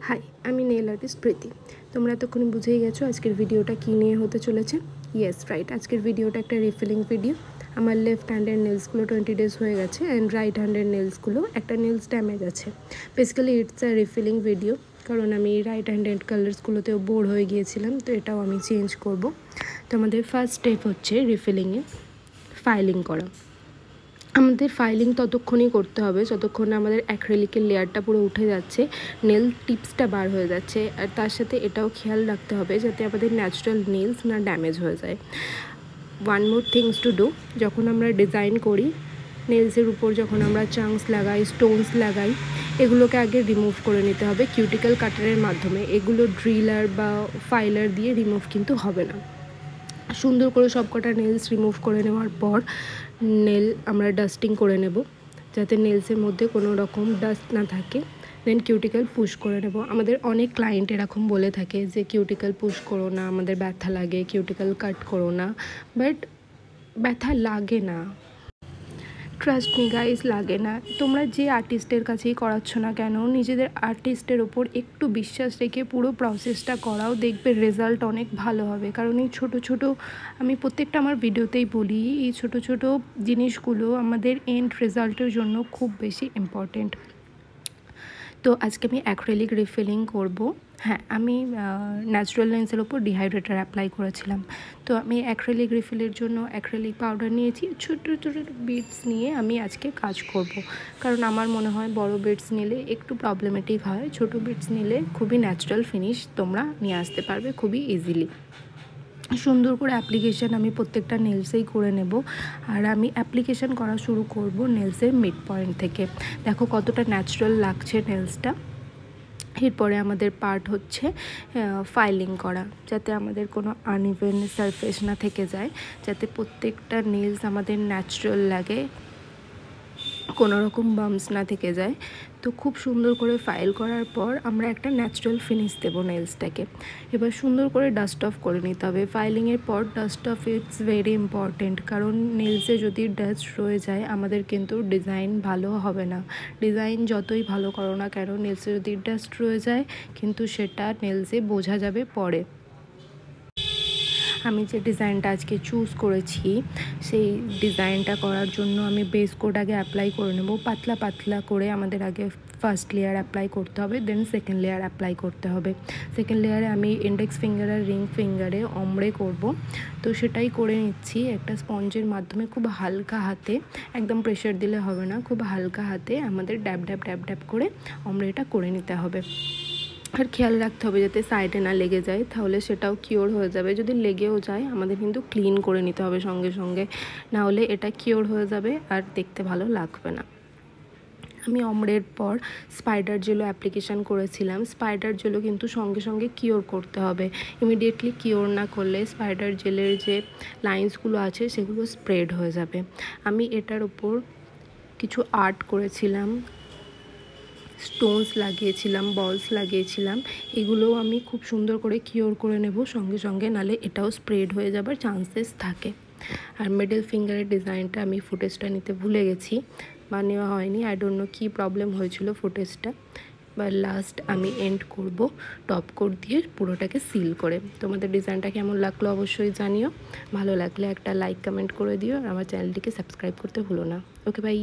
High, আমি nail artist প্রীতি। তোমরা এতক্ষণ বুঝেই গেছো আজকের ভিডিওটা কী নিয়ে হতে চলেছে। ইয়েস রাইট, আজকের ভিডিওটা একটা রিফিলিং ভিডিও। আমার লেফট হ্যান্ডের নেলসগুলো 20 ডেজ হয়ে গেছে অ্যান্ড রাইট হ্যান্ডের নেলসগুলো একটা নেলস ড্যামেজ আছে। Basically it's a refilling video, কারণ আমি রাইট হ্যান্ডেড কালার্সগুলোতেও বোর হয়ে গিয়েছিলাম, তো এটাও আমি চেঞ্জ করব। তো আমাদের ফার্স্ট স্টেপ হচ্ছে রিফিলিংয়ে ফাইলিং করা। আমাদের ফাইলিং ততক্ষণই করতে হবে যতক্ষণ আমাদের অ্যাক্রিলিকের লেয়ারটা পুরো উঠে যাচ্ছে, নেল টিপসটা বার হয়ে যাচ্ছে। আর তার সাথে এটাও খেয়াল রাখতে হবে যাতে আমাদের ন্যাচারাল নেলস না ড্যামেজ হয়ে যায়। One more things to do, যখন আমরা ডিজাইন করি নেলসের উপর, যখন আমরা চাংস লাগাই, স্টোনস লাগাই, এগুলোকে আগে রিমুভ করে নিতে হবে কিউটিক্যাল কাটারের মাধ্যমে। এগুলো ড্রিলার বা ফাইলার দিয়ে রিমুভ কিন্তু হবে না। সুন্দর করে সবকটা নেলস রিমুভ করে নেওয়ার পর নেল আমরা ডাস্টিং করে নেব যাতে নেলসের মধ্যে কোনো রকম ডাস্ট না থাকে। দেন কিউটিক্যাল পুশ করে নেব। আমাদের অনেক ক্লায়েন্ট এরকম বলে থাকে যে কিউটিক্যাল পুশ করো না, আমাদের ব্যথা লাগে, কিউটিক্যাল কাট করো না। বাট ব্যথা লাগে না, ট্রাস্ট মি গাইস, লাগে না। তোমরা যে আর্টিস্টের কাছেই করাচ্ছ না কেন, নিজেদের আর্টিস্টের ওপর একটু বিশ্বাস রেখে পুরো প্রসেসটা করাও, দেখবে রেজাল্ট অনেক ভালো হবে। কারণ এই ছোটো আমি প্রত্যেকটা আমার ভিডিওতেই বলি, এই ছোটো জিনিসগুলো আমাদের এন্ড রেজাল্টের জন্য খুব বেশি ইম্পর্টেন্ট। তো আজকে আমি অ্যাক্রিলিক রিফিলিং করব। হ্যাঁ, আমি ন্যাচারাল লেন্সের ওপর ডিহাইড্রেটার অ্যাপ্লাই করেছিলাম। তো আমি অ্যাক্রিলিক রিফিলের জন্য অ্যাক্রিলিক পাউডার নিয়েছি। ছোটো বিটস নিয়ে আমি আজকে কাজ করব, কারণ আমার মনে হয় বড় বিটস নিলে একটু প্রবলেমেটিক হয়। ছোটো বিটস নিলে খুবই ন্যাচারাল ফিনিশ তোমরা নিয়ে আসতে পারবে খুবই ইজিলি। সুন্দর করে অ্যাপ্লিকেশান আমি প্রত্যেকটা নেলসেই করে নেব। আর আমি অ্যাপ্লিকেশান করা শুরু করব নেলসের মিড পয়েন্ট থেকে। দেখো কতটা ন্যাচারাল লাগছে নেলসটা। এরপরে আমাদের পার্ট হচ্ছে ফাইলিং করা, যাতে আমাদের কোনো আনইভেন সারফেস না থেকে যায়, যাতে প্রত্যেকটা নেলস আমাদের ন্যাচারাল লাগে, কোনো রকম বাম্পস না থেকে যায়। তো খুব সুন্দর করে ফাইল করার পর আমরা একটা ন্যাচারাল ফিনিশ দেবো নেলসটাকে। এবার সুন্দর করে ডাস্ট অফ করে নিতে হবে। ফাইলিংয়ের পর dust of its very important, কারণ নেলসে যদি ডাস্ট রয়ে যায় আমাদের কিন্তু ডিজাইন ভালো হবে না। ডিজাইন যতই ভালো করো না কেন, নেলসে যদি ডাস্ট রয়ে যায় কিন্তু সেটা নেলসে বোঝা যাবে পরে। আমি যে ডিজাইনটা আজকে চুজ করেছি সেই ডিজাইনটা করার জন্য আমি বেস কোট আগে অ্যাপ্লাই করে নেব। পাতলা পাতলা করে আমাদের আগে ফার্স্ট লেয়ার অ্যাপ্লাই করতে হবে, দেন সেকেন্ড লেয়ার অ্যাপ্লাই করতে হবে। সেকেন্ড লেয়ারে আমি ইন্ডেক্স ফিঙ্গার আর রিং ফিঙ্গারে অমড়ে করব। তো সেটাই করে নিচ্ছি একটা স্পঞ্জের মাধ্যমে। খুব হালকা হাতে, একদম প্রেশার দিলে হবে না, খুব হালকা হাতে আমাদের ড্যাব ড্যাব ড্যাব ড্যাব করে অমড়েটা করে নিতে হবে। আর খেয়াল রাখতে হবে যাতে সাইডে না লেগে যায়, তাহলে সেটাও কিওর হয়ে যাবে। যদি লেগেও যায় আমাদের কিন্তু ক্লিন করে নিতে হবে সঙ্গে সঙ্গে, না হলে এটা কিওর হয়ে যাবে আর দেখতে ভালো লাগবে না। আমি অমড়ের পর স্পাইডার জেলও অ্যাপ্লিকেশান করেছিলাম। স্পাইডার জেলও কিন্তু সঙ্গে সঙ্গে কিওর করতে হবে। ইমিডিয়েটলি কিওর না করলে স্পাইডার জেলের যে লাইন্সগুলো আছে সেগুলো স্প্রেড হয়ে যাবে। আমি এটার ওপর কিছু আর্ট করেছিলাম, স্টোনস লাগিয়েছিলাম, বলস লাগিয়েছিলাম। এগুলোও আমি খুব সুন্দর করে কিওর করে নেব সঙ্গে সঙ্গে, নালে এটাও স্প্রেড হয়ে যাবার চান্সেস থাকে। আর মিডল ফিঙ্গারের ডিজাইনটা আমি ফুটেজটা নিতে ভুলে গেছি বা নেওয়া হয়নি। আই ডোন্ট নো কী প্রবলেম হয়েছিল ফুটেজটা। বা লাস্ট আমি এন্ড করব টপ কোট দিয়ে পুরোটাকে সিল করে। তোমাদের ডিজাইনটা কেমন লাগলো অবশ্যই জানিও। ভালো লাগলে একটা লাইক কমেন্ট করে দিও আর আমার চ্যানেলটিকে সাবস্ক্রাইব করতে ভুলো না। ওকে, বাই।